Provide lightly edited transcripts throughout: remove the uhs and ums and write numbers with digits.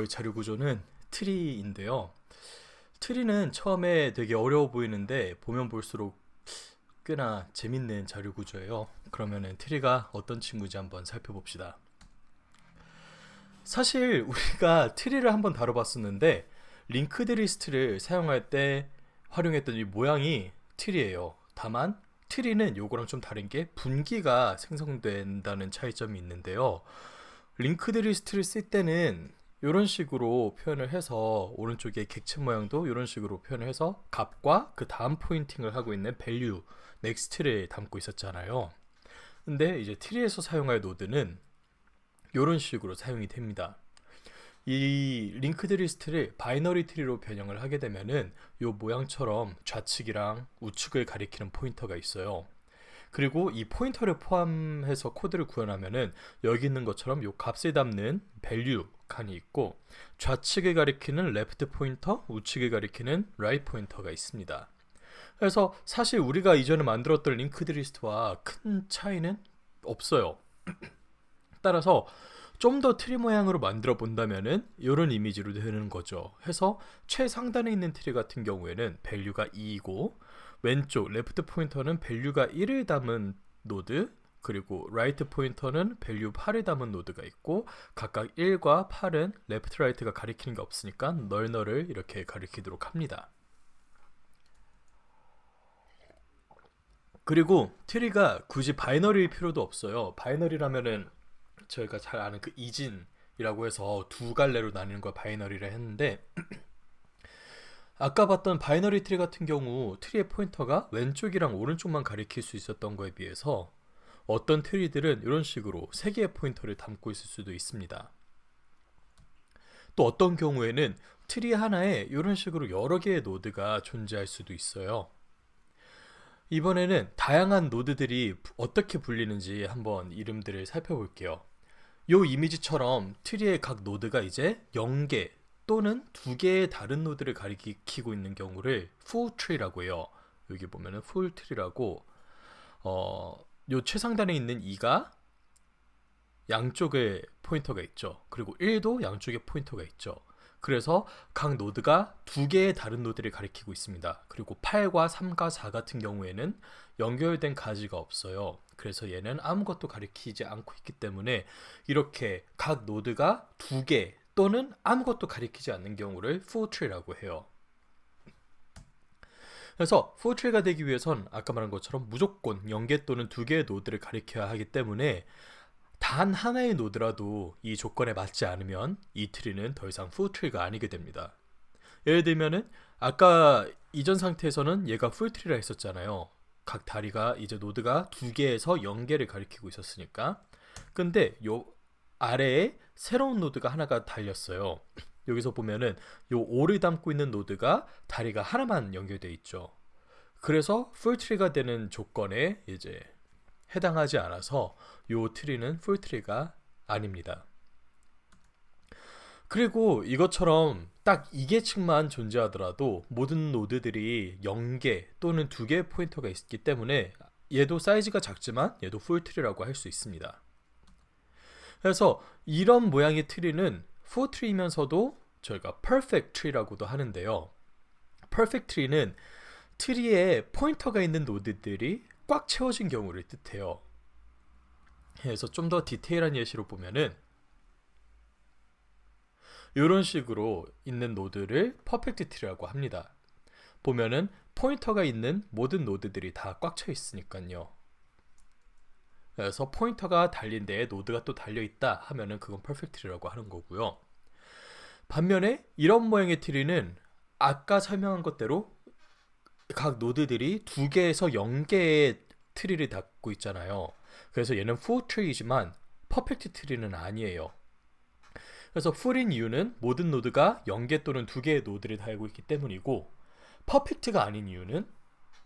자료 구조는 트리인데요. 트리는 처음에 되게 어려워 보이는데 보면 볼수록 꽤나 재밌는 자료 구조예요. 그러면은 트리가 어떤 친구인지 한번 살펴봅시다. 사실 우리가 트리를 한번 다뤄봤었는데 링크드 리스트를 사용할 때 활용했던 이 모양이 트리예요. 다만 트리는 요거랑 좀 다른 게 분기가 생성된다는 차이점이 있는데요. 링크드 리스트를 쓸 때는 이런 식으로 표현을 해서 오른쪽에 객체 모양도 이런 식으로 표현을 해서 값과 그 다음 포인팅을 하고 있는 value, next를 담고 있었잖아요. 근데 이제 트리에서 사용할 노드는 이런 식으로 사용이 됩니다. 이 링크드 리스트를 바이너리 트리로 변형을 하게 되면은 이 모양처럼 좌측이랑 우측을 가리키는 포인터가 있어요. 그리고 이 포인터를 포함해서 코드를 구현하면은 여기 있는 것처럼 이 값을 담는 value 칸이 있고 좌측을 가리키는 left 포인터, 우측을 가리키는 right 포인터가 있습니다. 그래서 사실 우리가 이전에 만들었던 링크드 리스트와 큰 차이는 없어요. 따라서 좀 더 트리 모양으로 만들어 본다면은 이런 이미지로 되는 거죠. 해서 최상단에 있는 트리 같은 경우에는 value가 2이고 왼쪽 레프트 포인터는 value가 1을 담은 노드, 그리고 라이트 포인터는 value 8을 담은 노드가 있고 각각 1과 8은 레프트 라이트가 가리키는 게 없으니까 널널을 이렇게 가리키도록 합니다. 그리고 트리가 굳이 바이너리일 필요도 없어요. 바이너리라면은 저희가 잘 아는 그 이진이라고 해서 두 갈래로 나뉘는 걸 바이너리라 했는데 아까 봤던 바이너리 트리 같은 경우 트리의 포인터가 왼쪽이랑 오른쪽만 가리킬 수 있었던 거에 비해서 어떤 트리들은 이런 식으로 세 개의 포인터를 담고 있을 수도 있습니다. 또 어떤 경우에는 트리 하나에 이런 식으로 여러 개의 노드가 존재할 수도 있어요. 이번에는 다양한 노드들이 어떻게 불리는지 한번 이름들을 살펴볼게요. 요 이미지처럼 트리의 각 노드가 이제 0개 또는 2개의 다른 노드를 가리키고 있는 경우를 full tree라고 해요. 여기 보면은 full tree라고 요 최상단에 있는 2가 양쪽에 포인터가 있죠. 그리고 1도 양쪽에 포인터가 있죠. 그래서 각 노드가 2개의 다른 노드를 가리키고 있습니다. 그리고 8과 3과 4 같은 경우에는 연결된 가지가 없어요. 그래서 얘는 아무것도 가리키지 않고 있기 때문에 이렇게 각 노드가 2개 또는 아무것도 가리키지 않는 경우를 full tree라고 해요. 그래서 full tree가 되기 위해선 아까 말한 것처럼 무조건 0개 또는 2개의 노드를 가리켜야 하기 때문에 단 하나의 노드라도 이 조건에 맞지 않으면 이 트리는 더 이상 full tree가 아니게 됩니다. 예를 들면은 아까 이전 상태에서는 얘가 full tree라 했었잖아요. 각 다리가 이제 노드가 2개에서 0개를 가리키고 있었으니까. 근데 요 아래에 새로운 노드가 하나가 달렸어요. 여기서 보면은 요 5를 담고 있는 노드가 다리가 하나만 연결되어 있죠. 그래서 full tree가 되는 조건에 이제 해당하지 않아서 요 트리는 full tree가 아닙니다. 그리고 이것처럼 딱 2계층만 존재하더라도 모든 노드들이 0개 또는 2개의 포인터가 있기 때문에 얘도 사이즈가 작지만 얘도 full tree라고 할 수 있습니다. 그래서 이런 모양의 트리는 full tree면서도 저희가 perfect tree라고도 하는데요. perfect tree는 트리에 포인터가 있는 노드들이 꽉 채워진 경우를 뜻해요. 그래서 좀 더 디테일한 예시로 보면은 이런 식으로 있는 노드를 퍼펙트 트리라고 합니다. 보면은 포인터가 있는 모든 노드들이 다 꽉 차 있으니까요. 그래서 포인터가 달린 데에 노드가 또 달려 있다 하면은 그건 퍼펙트 트리라고 하는 거고요. 반면에 이런 모양의 트리는 아까 설명한 것대로 각 노드들이 2개에서 0개의 트리를 담고 있잖아요. 그래서 얘는 full tree이지만 퍼펙트 트리는 아니에요. 그래서 full인 이유는 모든 노드가 0개 또는 2개의 노드를 달고 있기 때문이고 퍼펙트가 아닌 이유는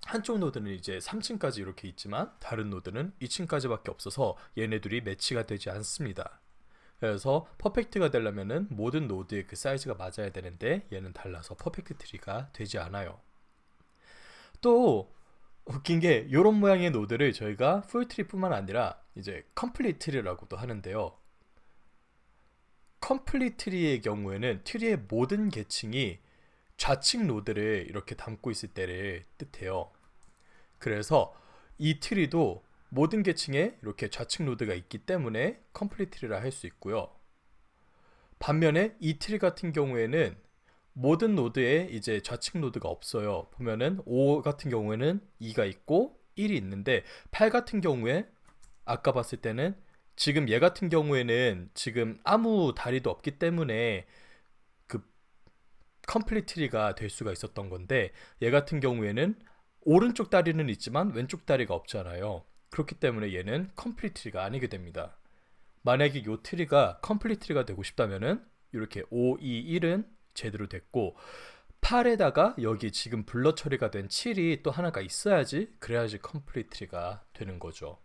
한쪽 노드는 이제 3층까지 이렇게 있지만 다른 노드는 2층까지밖에 없어서 얘네들이 매치가 되지 않습니다. 그래서 퍼펙트가 되려면은 모든 노드의 그 사이즈가 맞아야 되는데 얘는 달라서 퍼펙트 트리가 되지 않아요. 또 웃긴 게 이런 모양의 노드를 저희가 풀 트리뿐만 아니라 이제 컴플리트 트리라고도 하는데요. 컴플리트 트리의 경우에는 트리의 모든 계층이 좌측 노드를 이렇게 담고 있을 때를 뜻해요. 그래서 이 트리도 모든 계층에 이렇게 좌측 노드가 있기 때문에 컴플리트 트리라 할 수 있고요. 반면에 이 트리 같은 경우에는 모든 노드에 이제 좌측 노드가 없어요. 보면은 5 같은 경우에는 2가 있고 1이 있는데 8 같은 경우에 아까 봤을 때는 지금 얘 같은 경우에는 지금 아무 다리도 없기 때문에 그 컴플리트 트리가 될 수가 있었던 건데, 얘 같은 경우에는 오른쪽 다리는 있지만 왼쪽 다리가 없잖아요. 그렇기 때문에 얘는 컴플리트 트리가 아니게 됩니다. 만약에 요 트리가 컴플리트 트리가 되고 싶다면은 이렇게 5, 2, 1은 제대로 됐고 8에다가 여기 지금 블러 처리가 된 7이 또 하나가 있어야지, 그래야지 컴플리트 트리가 되는 거죠.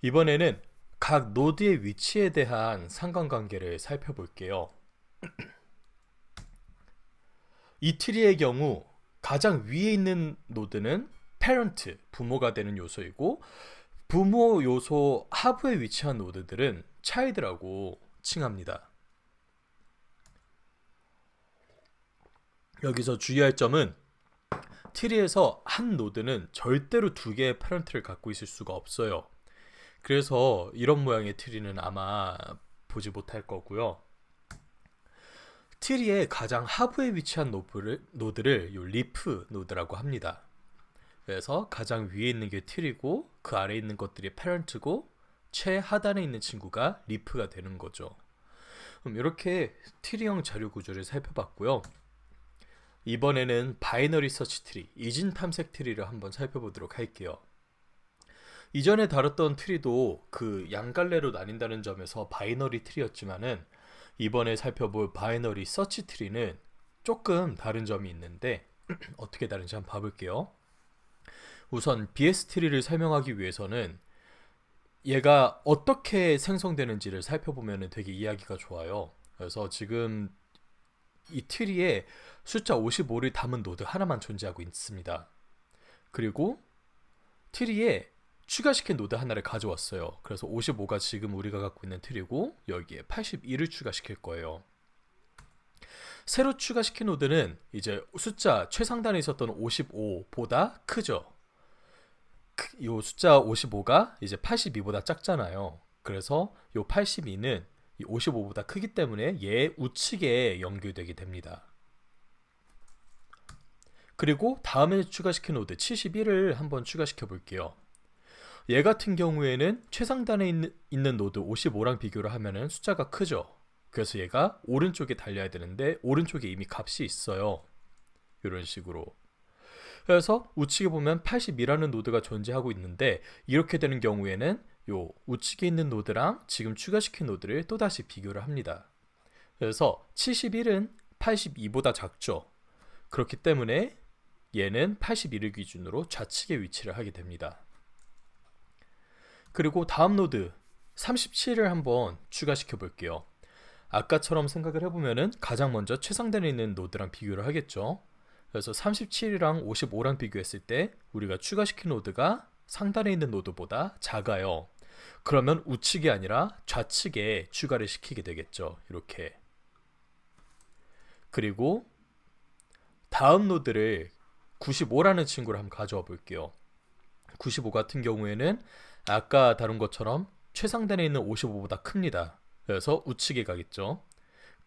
이번에는 각 노드의 위치에 대한 상관관계를 살펴볼게요. 이 트리의 경우 가장 위에 있는 노드는 parent, 부모가 되는 요소이고, 부모 요소 하부에 위치한 노드들은 child라고 칭합니다. 여기서 주의할 점은 트리에서 한 노드는 절대로 두 개의 parent를 갖고 있을 수가 없어요. 그래서 이런 모양의 트리는 아마 보지 못할 거고요. 트리의 가장 하부에 위치한 노드를 요 리프 노드라고 합니다. 그래서 가장 위에 있는 게 트리고 그 아래에 있는 것들이 페런트고 최하단에 있는 친구가 리프가 되는 거죠. 그럼 이렇게 트리형 자료 구조를 살펴봤고요. 이번에는 바이너리 서치 트리, 이진 탐색 트리를 한번 살펴보도록 할게요. 이전에 다뤘던 트리도 그 양갈래로 나뉜다는 점에서 바이너리 트리였지만은 이번에 살펴볼 바이너리 서치 트리는 조금 다른 점이 있는데 어떻게 다른지 한번 봐볼게요. 우선 BS 트리를 설명하기 위해서는 얘가 어떻게 생성되는지를 살펴보면 되게 이해하기가 좋아요. 그래서 지금 이 트리에 숫자 55를 담은 노드 하나만 존재하고 있습니다. 그리고 트리에 추가시킨 노드 하나를 가져왔어요. 그래서 55가 지금 우리가 갖고 있는 트리고 여기에 82를 추가시킬 거예요. 새로 추가시킨 노드는 이제 숫자 최상단에 있었던 55보다 크죠. 이 숫자 55가 이제 82보다 작잖아요. 그래서 이 82는 이 55보다 크기 때문에 얘 우측에 연결되게 됩니다. 그리고 다음에 추가시킨 노드 71을 한번 추가시켜 볼게요. 얘 같은 경우에는 최상단에 있는 노드 55랑 비교를 하면은 숫자가 크죠. 그래서 얘가 오른쪽에 달려야 되는데 오른쪽에 이미 값이 있어요. 이런 식으로. 그래서 우측에 보면 82라는 노드가 존재하고 있는데, 이렇게 되는 경우에는 요 우측에 있는 노드랑 지금 추가시킨 노드를 또다시 비교를 합니다. 그래서 71은 82보다 작죠. 그렇기 때문에 얘는 81을 기준으로 좌측에 위치를 하게 됩니다. 그리고 다음 노드 37을 한번 추가시켜 볼게요. 아까처럼 생각을 해보면은 가장 먼저 최상단에 있는 노드랑 비교를 하겠죠. 그래서 37이랑 55랑 비교했을 때 우리가 추가시킨 노드가 상단에 있는 노드보다 작아요. 그러면 우측이 아니라 좌측에 추가를 시키게 되겠죠. 이렇게. 그리고 다음 노드를 95라는 친구를 한번 가져와 볼게요. 95 같은 경우에는 아까 다룬 것처럼 최상단에 있는 55보다 큽니다. 그래서 우측에 가겠죠.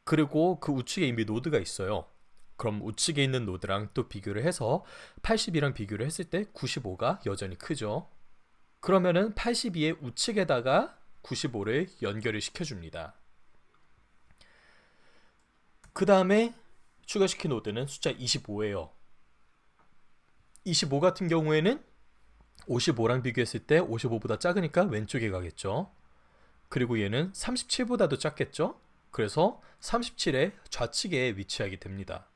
그리고 그 우측에 이미 노드가 있어요. 그럼 우측에 있는 노드랑 또 비교를 해서 82랑 비교를 했을 때 95가 여전히 크죠. 그러면은 82의 우측에다가 95를 연결을 시켜줍니다. 그 다음에 추가시킨 노드는 숫자 25예요. 25 같은 경우에는 55랑 비교했을 때 55보다 작으니까 왼쪽에 가겠죠. 그리고 얘는 37보다도 작겠죠. 그래서 37의 좌측에 위치하게 됩니다.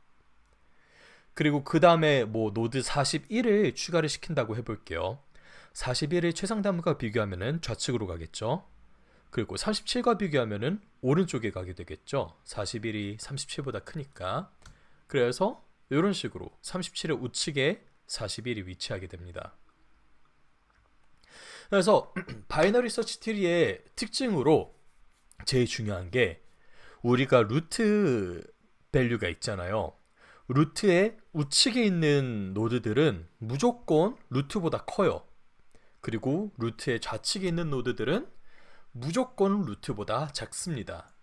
그리고 그 다음에 뭐 노드 41을 추가를 시킨다고 해볼게요. 41을 최상단과 비교하면 좌측으로 가겠죠. 그리고 37과 비교하면 오른쪽에 가게 되겠죠. 41이 37보다 크니까. 그래서 이런 식으로 37의 우측에 41이 위치하게 됩니다. 그래서 바이너리 서치 트리의 특징으로 제일 중요한 게 우리가 루트 밸류가 있잖아요. 루트의 우측에 있는 노드들은 무조건 루트보다 커요. 그리고 루트의 좌측에 있는 노드들은 무조건 루트보다 작습니다.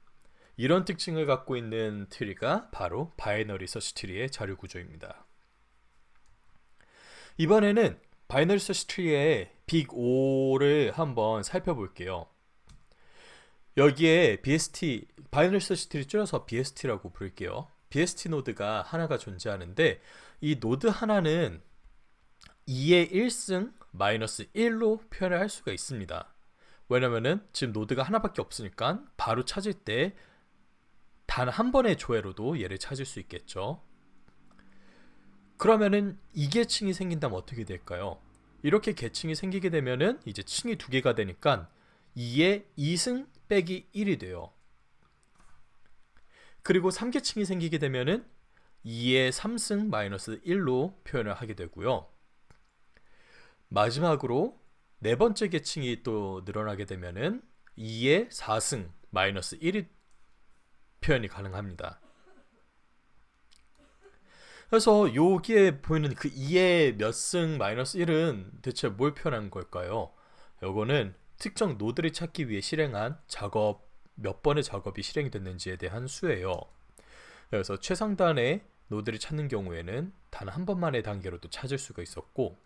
이런 특징을 갖고 있는 트리가 바로 바이너리 서치 트리의 자료 구조입니다. 이번에는 바이너리 서치 트리의 빅 5를 한번 살펴볼게요. 여기에 BST, 바이너리 서치 트리 줄여서 BST라고 부를게요. BST 노드가 하나가 존재하는데 이 노드 하나는 2의 1승 마이너스 1로 표현을 할 수가 있습니다. 왜냐면은 지금 노드가 하나밖에 없으니까 바로 찾을 때 단 한 번의 조회로도 얘를 찾을 수 있겠죠. 그러면은 이계층이 생긴다면 어떻게 될까요? 이렇게 계층이 생기게 되면은 이제 층이 두 개가 되니까 2의 2승 빼기 1이 돼요. 그리고 3계층이 생기게 되면은 2의 3승 마이너스 1로 표현을 하게 되고요. 마지막으로 네 번째 계층이 또 늘어나게 되면은 2의 4승 마이너스 1이 표현이 가능합니다. 그래서 여기에 보이는 그 2의 몇 승 마이너스 1은 대체 뭘 표현한 걸까요? 요거는 특정 노드를 찾기 위해 실행한 작업, 몇 번의 작업이 실행이 됐는지에 대한 수예요. 그래서 최상단의 노드를 찾는 경우에는 단 한 번만의 단계로도 찾을 수가 있었고,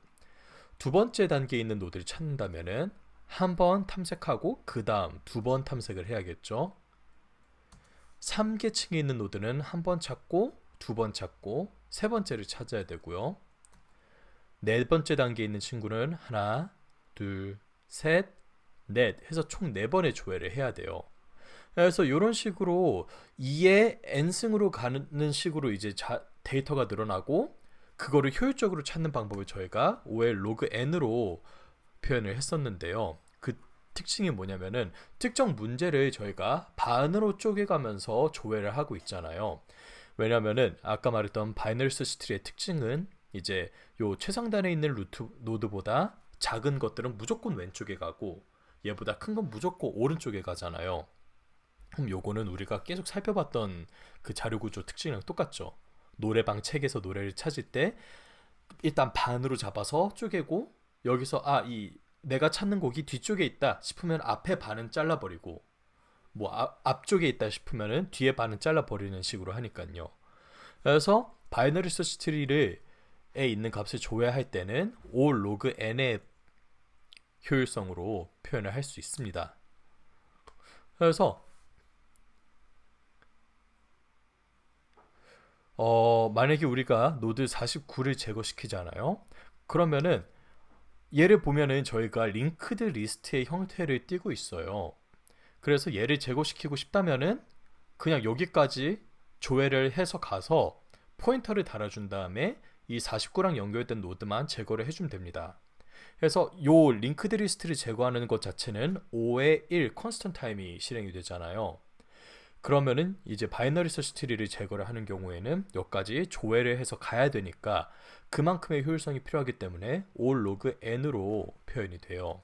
두 번째 단계에 있는 노드를 찾는다면은 한 번 탐색하고 그 다음 두 번 탐색을 해야겠죠. 3계층에 있는 노드는 한 번 찾고 두 번 찾고 세 번째를 찾아야 되고요. 네 번째 단계에 있는 친구는 하나, 둘, 셋, 넷 해서 총 4번의 조회를 해야 돼요. 그래서 이런 식으로 2의 n승으로 가는 식으로 이제 데이터가 늘어나고 그거를 효율적으로 찾는 방법을 저희가 5의 로그 n으로 표현을 했었는데요. 그 특징이 뭐냐면은 특정 문제를 저희가 반으로 쪼개가면서 조회를 하고 있잖아요. 왜냐면은 아까 말했던 바이너리 서치 트리의 특징은 이제 요 최상단에 있는 루트 노드보다 작은 것들은 무조건 왼쪽에 가고 얘보다 큰 건 무조건 오른쪽에 가잖아요. 그럼 요거는 우리가 계속 살펴봤던 그 자료 구조 특징이랑 똑같죠. 노래방 책에서 노래를 찾을 때 일단 반으로 잡아서 쪼개고 여기서 이 내가 찾는 곡이 뒤쪽에 있다 싶으면 앞에 반은 잘라버리고 뭐 앞쪽에 있다 싶으면은 뒤에 반은 잘라버리는 식으로 하니까요. 그래서 바이너리 서치 트리를 에 있는 값을 조회할 때는 O log n의 효율성으로 표현을 할 수 있습니다. 그래서 만약에 우리가 노드 49를 제거시키잖아요. 그러면은 얘를 보면은 저희가 링크드 리스트의 형태를 띄고 있어요. 그래서 얘를 제거시키고 싶다면은 그냥 여기까지 조회를 해서 가서 포인터를 달아준 다음에 이 49랑 연결된 노드만 제거를 해주면 됩니다. 그래서 요 링크드 리스트를 제거하는 것 자체는 5의 1 컨스턴트 타임이 실행이 되잖아요. 그러면은 이제 바이너리 서치 트리를 제거를 하는 경우에는 여기까지 조회를 해서 가야 되니까 그만큼의 효율성이 필요하기 때문에 all log n으로 표현이 돼요.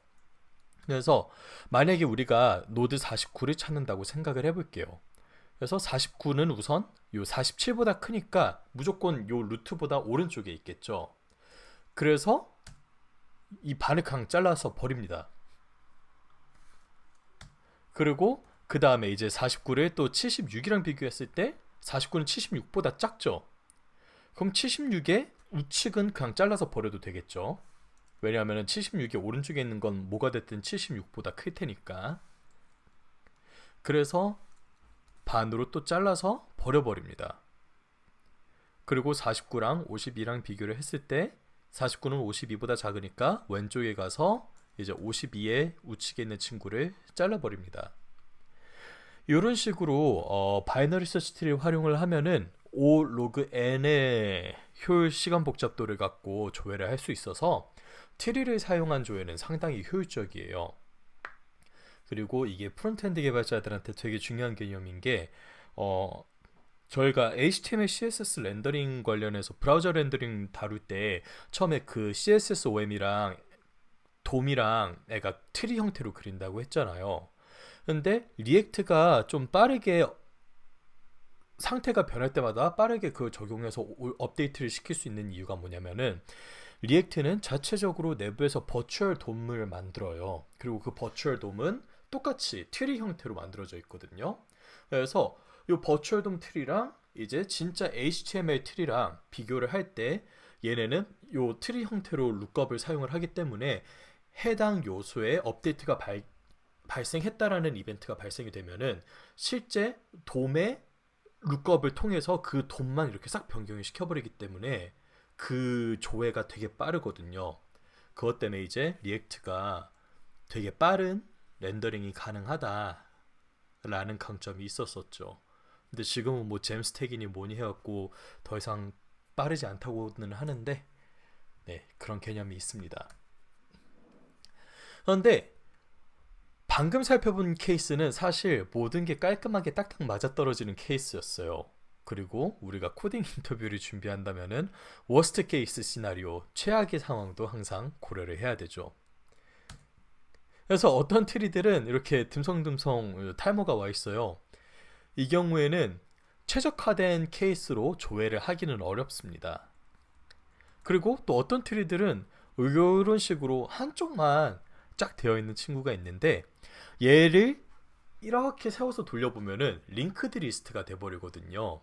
그래서 만약에 우리가 노드 49를 찾는다고 생각을 해볼게요. 그래서 49는 우선 요 47보다 크니까 무조건 요 루트보다 오른쪽에 있겠죠. 그래서 이 반을 그냥 잘라서 버립니다. 그리고 그 다음에 이제 49를 또 76이랑 비교했을 때 49는 76보다 작죠. 그럼 76의 우측은 그냥 잘라서 버려도 되겠죠. 왜냐하면 76의 오른쪽에 있는 건 뭐가 됐든 76보다 클 테니까. 그래서 반으로 또 잘라서 버려버립니다. 그리고 49랑 52랑 비교를 했을 때 49는 52보다 작으니까 왼쪽에 가서 이제 52의 우측에 있는 친구를 잘라버립니다. 이런 식으로 바이너리 서치 트리를 활용을 하면은 O log n의 효율 시간 복잡도를 갖고 조회를 할 수 있어서 트리를 사용한 조회는 상당히 효율적이에요. 그리고 이게 프론트엔드 개발자들한테 되게 중요한 개념인 게 저희가 HTML, CSS 렌더링 관련해서 브라우저 렌더링 다룰 때 처음에 그 CSS OM이랑 돔이랑 애가 트리 형태로 그린다고 했잖아요. 근데 리액트가 좀 빠르게 상태가 변할 때마다 빠르게 그걸 적용해서 업데이트를 시킬 수 있는 이유가 뭐냐면은 리액트는 자체적으로 내부에서 버추얼 돔을 만들어요. 그리고 그 버추얼 돔은 똑같이 트리 형태로 만들어져 있거든요. 그래서 이 버추얼 돔 트리랑 이제 진짜 HTML 트리랑 비교를 할 때 얘네는 이 트리 형태로 룩업을 사용을 하기 때문에 해당 요소에 업데이트가 발생했다라는 이벤트가 발생이 되면은 실제 돔의 룩업을 통해서 그 돔만 이렇게 싹 변경을 시켜버리기 때문에 그 조회가 되게 빠르거든요. 그것 때문에 이제 리액트가 되게 빠른 렌더링이 가능하다라는 강점이 있었었죠. 근데 지금은 뭐 잼스택이니 뭐니 해갖고 더 이상 빠르지 않다고는 하는데 네, 그런 개념이 있습니다. 그런데 방금 살펴본 케이스는 사실 모든 게 깔끔하게 딱딱 맞아떨어지는 케이스였어요. 그리고 우리가 코딩 인터뷰를 준비한다면은 워스트 케이스 시나리오, 최악의 상황도 항상 고려를 해야 되죠. 그래서 어떤 트리들은 이렇게 듬성듬성 탈모가 와 있어요. 이 경우에는 최적화된 케이스로 조회를 하기는 어렵습니다. 그리고 또 어떤 트리들은 이런 식으로 한쪽만 쫙 되어 있는 친구가 있는데 얘를 이렇게 세워서 돌려보면은 링크드 리스트가 돼버리거든요.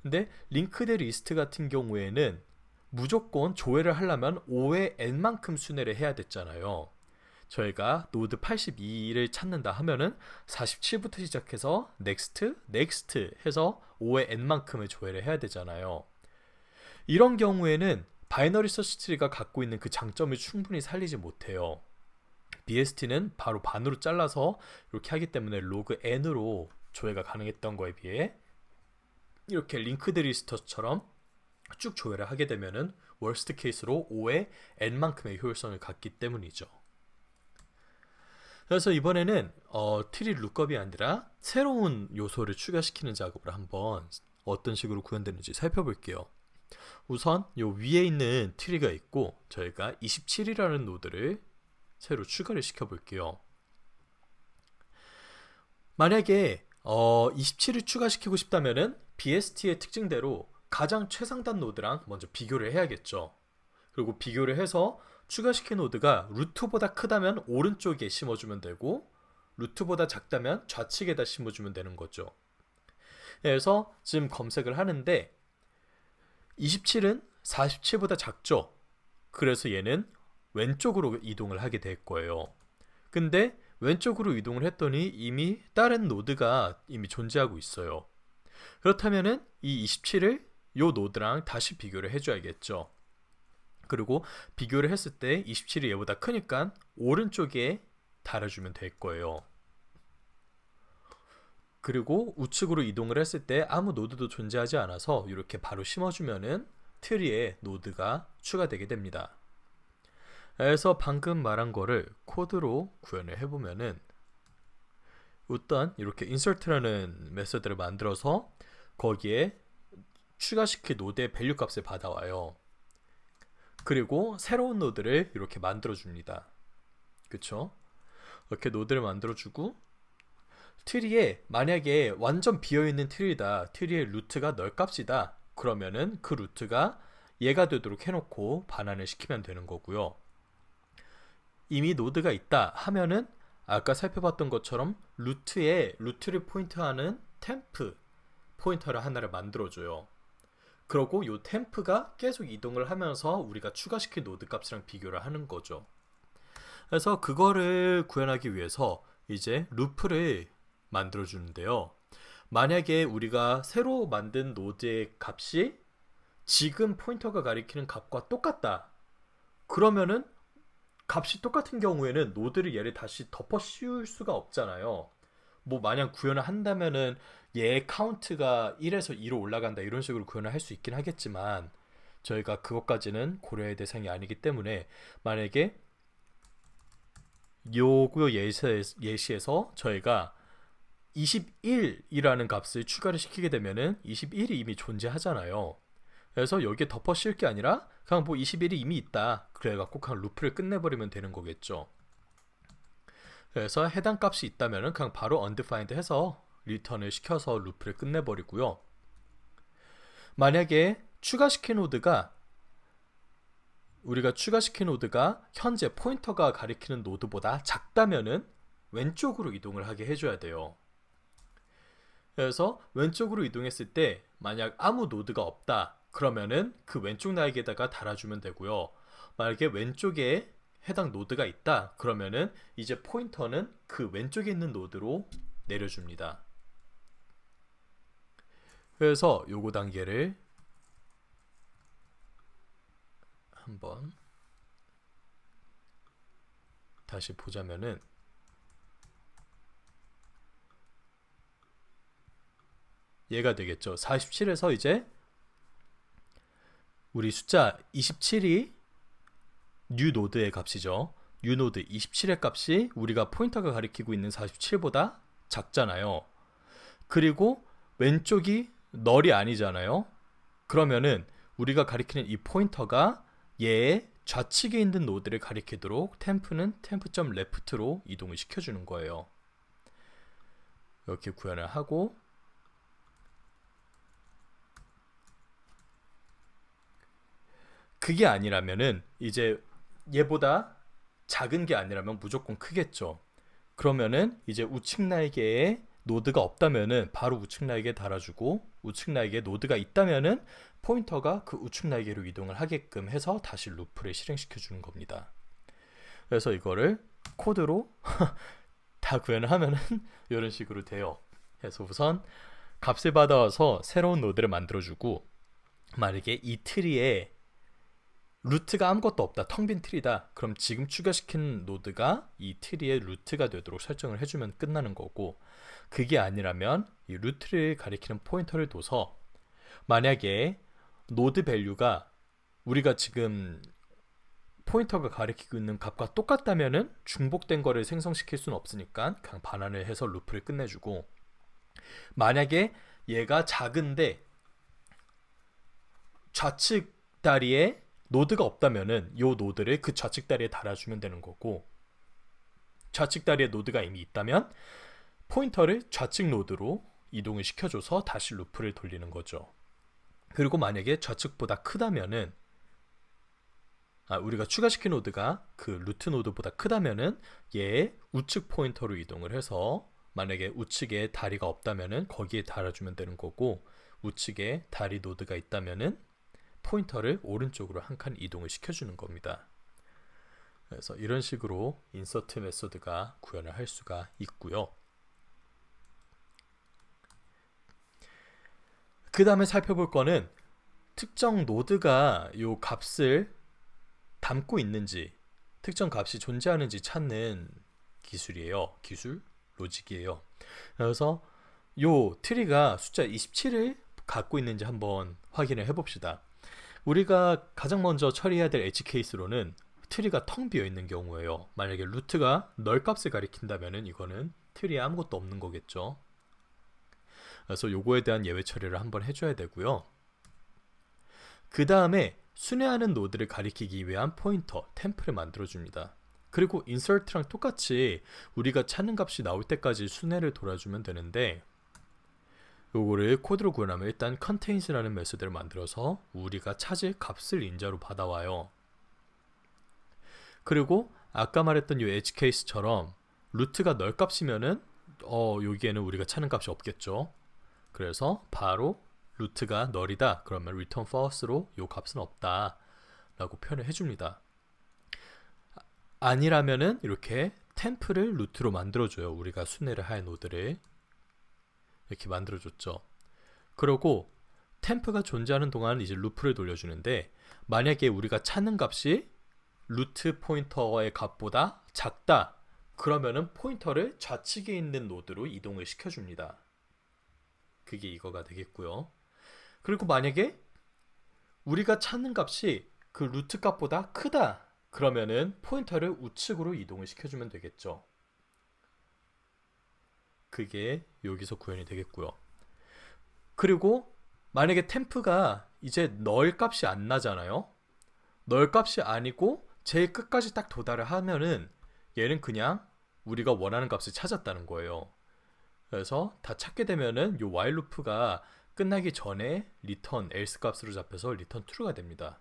근데 링크드 리스트 같은 경우에는 무조건 조회를 하려면 5의 n만큼 순회를 해야 됐잖아요. 저희가 노드 82를 찾는다 하면은 47부터 시작해서 next, next 해서 5의 n만큼을 조회를 해야 되잖아요. 이런 경우에는 바이너리 서치 트리가 갖고 있는 그 장점을 충분히 살리지 못해요. BST는 바로 반으로 잘라서 이렇게 하기 때문에 로그 n으로 조회가 가능했던 거에 비해 이렇게 링크드 리스트처럼 쭉 조회를 하게 되면은 월스트 케이스로 5의 n만큼의 효율성을 갖기 때문이죠. 그래서 이번에는 트리 룩업이 아니라 새로운 요소를 추가시키는 작업을 한번 어떤 식으로 구현되는지 살펴볼게요. 우선 요 위에 있는 트리가 있고 저희가 27이라는 노드를 새로 추가를 시켜볼게요. 만약에 27을 추가시키고 싶다면은 BST의 특징대로 가장 최상단 노드랑 먼저 비교를 해야겠죠. 그리고 비교를 해서 추가시킨 노드가 루트보다 크다면 오른쪽에 심어주면 되고 루트보다 작다면 좌측에다 심어주면 되는 거죠. 그래서 지금 검색을 하는데 27은 47보다 작죠. 그래서 얘는 왼쪽으로 이동을 하게 될 거예요. 근데 왼쪽으로 이동을 했더니 이미 다른 노드가 이미 존재하고 있어요. 그렇다면은 이 27을 요 노드랑 다시 비교를 해줘야겠죠. 그리고 비교를 했을 때 27이 얘보다 크니까 오른쪽에 달아주면 될 거예요. 그리고 우측으로 이동을 했을 때 아무 노드도 존재하지 않아서 이렇게 바로 심어주면은 트리에 노드가 추가되게 됩니다. 그래서 방금 말한 거를 코드로 구현을 해보면은 일단 이렇게 insert라는 메서드를 만들어서 거기에 추가시킬 노드의 밸류 값을 받아와요. 그리고 새로운 노드를 이렇게 만들어줍니다. 그쵸? 이렇게 노드를 만들어주고 트리에 만약에 완전 비어있는 트리다, 트리의 루트가 널값이다, 그러면은 그 루트가 얘가 되도록 해놓고 반환을 시키면 되는 거고요. 이미 노드가 있다 하면은 아까 살펴봤던 것처럼 루트를 포인트하는 템프 포인터를 하나를 만들어줘요. 그러고 이 템프가 계속 이동을 하면서 우리가 추가시킨 노드 값이랑 비교를 하는 거죠. 그래서 그거를 구현하기 위해서 이제 루프를 만들어 주는데요. 만약에 우리가 새로 만든 노드의 값이 지금 포인터가 가리키는 값과 똑같다, 그러면은 값이 똑같은 경우에는 노드를 얘를 다시 덮어 씌울 수가 없잖아요. 뭐 마냥 구현을 한다면은 얘 카운트가 1에서 2로 올라간다 이런 식으로 구현을 할 수 있긴 하겠지만 저희가 그것까지는 고려의 대상이 아니기 때문에 만약에 요구 예시에서 저희가 21이라는 값을 추가를 시키게 되면은 21이 이미 존재하잖아요. 그래서 여기에 덮어 씌울 게 아니라 그냥 뭐 21이 이미 있다, 그래갖고 그냥 루프를 끝내버리면 되는 거겠죠. 그래서 해당 값이 있다면 그냥 바로 undefined 해서 리턴을 시켜서 루프를 끝내버리고요. 만약에 우리가 추가시킨 노드가 현재 포인터가 가리키는 노드보다 작다면은 왼쪽으로 이동을 하게 해줘야 돼요. 그래서 왼쪽으로 이동했을 때 만약 아무 노드가 없다 그러면은 그 왼쪽 날개에다가 달아주면 되고요. 만약에 왼쪽에 해당 노드가 있다 그러면은 이제 포인터는 그 왼쪽에 있는 노드로 내려줍니다. 그래서 요거 단계를 한번 다시 보자면은 얘가 되겠죠. 47에서 이제 우리 숫자 27이 new 노드의 값이죠. new 노드 27의 값이 우리가 포인터가 가리키고 있는 47보다 작잖아요. 그리고 왼쪽이 널이 아니잖아요. 그러면은 우리가 가리키는 이 포인터가 얘의 좌측에 있는 노드를 가리키도록 템프는 temp.left로 이동을 시켜주는 거예요. 이렇게 구현을 하고 그게 아니라면은 이제 얘보다 작은 게 아니라면 무조건 크겠죠. 그러면은 이제 우측 날개에 노드가 없다면은 바로 우측 날개에 달아주고 우측 날개에 노드가 있다면은 포인터가 그 우측 날개로 이동을 하게끔 해서 다시 루프를 실행시켜 주는 겁니다. 그래서 이거를 코드로 다 구현을 하면은 이런 식으로 돼요. 그래서 우선 값을 받아와서 새로운 노드를 만들어주고 만약에 이 트리에 루트가 아무것도 없다, 텅 빈 트리다. 그럼 지금 추가시킨 노드가 이 트리의 루트가 되도록 설정을 해주면 끝나는 거고, 그게 아니라면 이 루트를 가리키는 포인터를 둬서 만약에 노드 밸류가 우리가 지금 포인터가 가리키고 있는 값과 똑같다면은 중복된 거를 생성시킬 수는 없으니까 그냥 반환을 해서 루프를 끝내주고, 만약에 얘가 작은데 좌측 다리에 노드가 없다면은 이 노드를 그 좌측 다리에 달아주면 되는 거고, 좌측 다리에 노드가 이미 있다면 포인터를 좌측 노드로 이동을 시켜줘서 다시 루프를 돌리는 거죠. 그리고 만약에 좌측보다 크다면은 우리가 추가시킨 노드가 그 루트 노드보다 크다면은 얘 우측 포인터로 이동을 해서 만약에 우측에 다리가 없다면은 거기에 달아주면 되는 거고, 우측에 다리 노드가 있다면은 포인터를 오른쪽으로 한 칸 이동을 시켜주는 겁니다. 그래서 이런 식으로 인서트 메소드가 구현을 할 수가 있고요. 그 다음에 살펴볼 거는 특정 노드가 이 값을 담고 있는지, 특정 값이 존재하는지 찾는 기술이에요. 기술? 로직이에요. 그래서 이 트리가 숫자 27을 갖고 있는지 한번 확인을 해봅시다. 우리가 가장 먼저 처리해야 될 엣지 케이스로는 트리가 텅 비어 있는 경우예요. 만약에 루트가 널 값을 가리킨다면 이거는 트리에 아무것도 없는 거겠죠. 그래서 요거에 대한 예외 처리를 한번 해줘야 되고요. 그 다음에 순회하는 노드를 가리키기 위한 포인터, 템플을 만들어줍니다. 그리고 insert랑 똑같이 우리가 찾는 값이 나올 때까지 순회를 돌아주면 되는데, 요거를 코드로 구현하면 일단 contains라는 메소드를 만들어서 우리가 찾을 값을 인자로 받아와요. 그리고 아까 말했던 이 엣지 케이스처럼 루트가 널 값이면은 여기에는 우리가 찾는 값이 없겠죠. 그래서 바로 루트가 널이다 그러면 return false로 이 값은 없다 라고 표현을 해줍니다. 아니라면은 이렇게 템플을 루트로 만들어줘요. 우리가 순회를 할 노드를 이렇게 만들어줬죠. 그리고 템프가 존재하는 동안 이제 루프를 돌려주는데, 만약에 우리가 찾는 값이 루트 포인터의 값보다 작다 그러면은 포인터를 좌측에 있는 노드로 이동을 시켜줍니다. 그게 이거가 되겠고요. 그리고 만약에 우리가 찾는 값이 그 루트 값보다 크다 그러면은 포인터를 우측으로 이동을 시켜주면 되겠죠. 그게 여기서 구현이 되겠고요. 그리고 만약에 템프가 이제 널 값이 안 나잖아요. 널 값이 아니고 제일 끝까지 딱 도달을 하면은 얘는 그냥 우리가 원하는 값을 찾았다는 거예요. 그래서 다 찾게 되면은 요 while 루프가 끝나기 전에 return else 값으로 잡혀서 return true가 됩니다.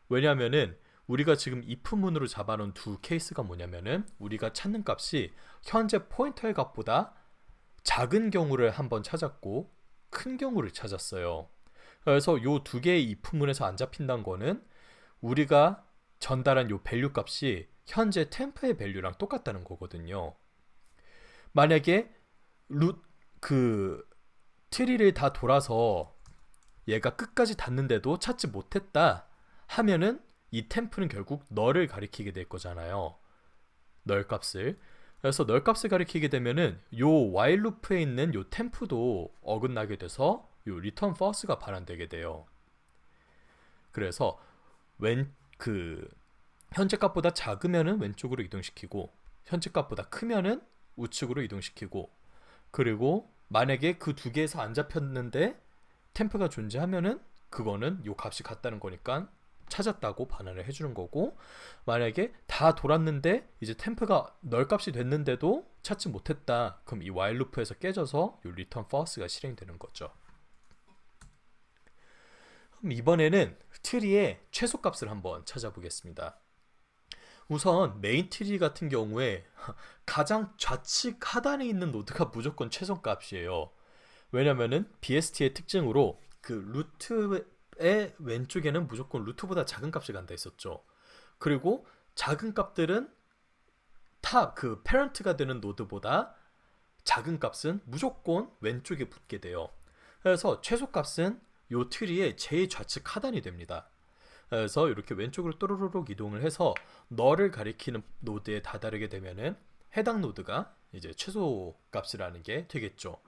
왜냐하면은 우리가 지금 if문으로 잡아놓은 두 케이스가 뭐냐면은 우리가 찾는 값이 현재 포인터의 값보다 작은 경우를 한번 찾았고 큰 경우를 찾았어요. 그래서 요 두 개의 if문에서 안 잡힌다는 거는 우리가 전달한 요 밸류 값이 현재 템프의 밸류랑 똑같다는 거거든요. 만약에 그 트리를 다 돌아서 얘가 끝까지 닿는데도 찾지 못했다 하면은 이 템프는 결국 널을 가리키게 될 거잖아요. 널 값을. 그래서 널 값을 가리키게 되면은 요 while 루프에 있는 요 템프도 어긋나게 돼서 요 return false가 발현되게 돼요. 그래서 현재 값보다 작으면은 왼쪽으로 이동시키고 현재 값보다 크면은 우측으로 이동시키고, 그리고 만약에 그 두 개에서 안 잡혔는데 템프가 존재하면은 그거는 요 값이 같다는 거니까 찾았다고 반환을 해주는 거고, 만약에 다 돌았는데 이제 템프가 널 값이 됐는데도 찾지 못했다, 그럼 이 while 루프에서 깨져서 요 return false가 실행되는 거죠. 그럼 이번에는 트리의 최소값을 한번 찾아보겠습니다. 우선 메인 트리 같은 경우에 가장 좌측 하단에 있는 노드가 무조건 최소값이에요. 왜냐면은 BST의 특징으로 그 루트의 왼쪽에는 무조건 루트보다 작은 값이 간다 했었죠. 그리고 작은 값들은 그 페런트가 되는 노드보다 작은 값은 무조건 왼쪽에 붙게 돼요. 그래서 최소값은 요 트리의 제일 좌측 하단이 됩니다. 그래서 이렇게 왼쪽으로 또르르륵 이동을 해서 너를 가리키는 노드에 다다르게 되면은 해당 노드가 이제 최소 값이라는 게 되겠죠.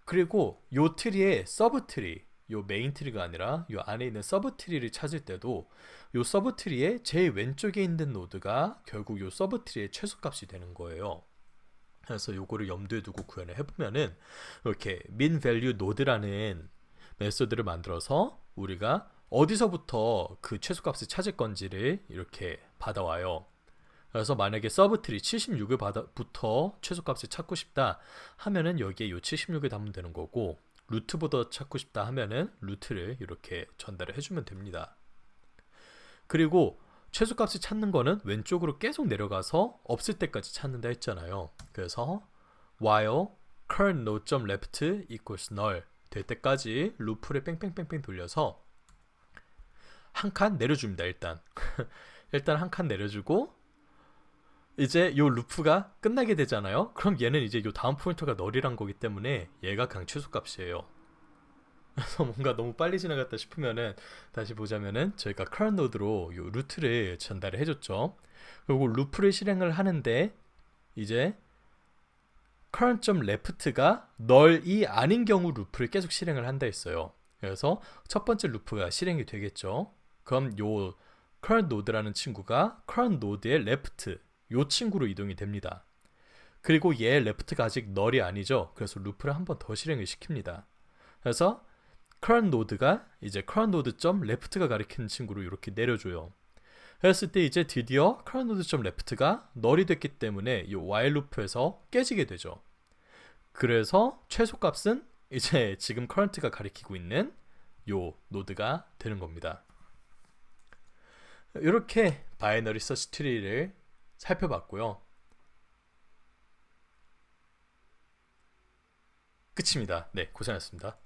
그리고 요 트리의 서브 트리, 요 메인 트리가 아니라 요 안에 있는 서브 트리를 찾을 때도 요 서브 트리의 제일 왼쪽에 있는 노드가 결국 요 서브 트리의 최소 값이 되는 거예요. 그래서 요거를 염두에 두고 구현을 해보면은 이렇게 min value node라는 메소드를 만들어서 우리가 어디서부터 그 최소값을 찾을 건지를 이렇게 받아와요. 그래서 만약에 서브트리 76부터 최소값을 찾고 싶다 하면은 여기에 요 76을 담으면 되는 거고, 루트보다 찾고 싶다 하면은 루트를 이렇게 전달을 해주면 됩니다. 그리고 최소값을 찾는 거는 왼쪽으로 계속 내려가서 없을 때까지 찾는다 했잖아요. 그래서 while current node.left equals null 될 때까지 루프를 뺑뺑뺑뺑 돌려서 한 칸 내려줍니다. 일단 한 칸 내려주고 이제 요 루프가 끝나게 되잖아요. 그럼 얘는 이제 요 다음 포인터가 널이란 거기 때문에 얘가 그냥 최소값이에요. 그래서 뭔가 너무 빨리 지나갔다 싶으면은 다시 보자면은 저희가 current node로 요 루트를 전달을 해줬죠. 그리고 루프를 실행을 하는데 이제 current.left가 널이 아닌 경우 루프를 계속 실행을 한다 했어요. 그래서 첫 번째 루프가 실행이 되겠죠. 그럼 요 current node라는 친구가 current node의 left 요 친구로 이동이 됩니다. 그리고 얘 left가 아직 널이 아니죠. 그래서 루프를 한 번 더 실행을 시킵니다. 그래서 current node가 이제 current node.left가 가리키는 친구로 이렇게 내려줘요. 그랬을 때 이제 드디어 current node.left가 널이 됐기 때문에 이 while 루프에서 깨지게 되죠. 그래서 최소값은 이제 지금 current가 가리키고 있는 요 노드가 되는 겁니다. 이렇게 바이너리 서치 트리를 살펴봤고요. 끝입니다. 네, 고생하셨습니다.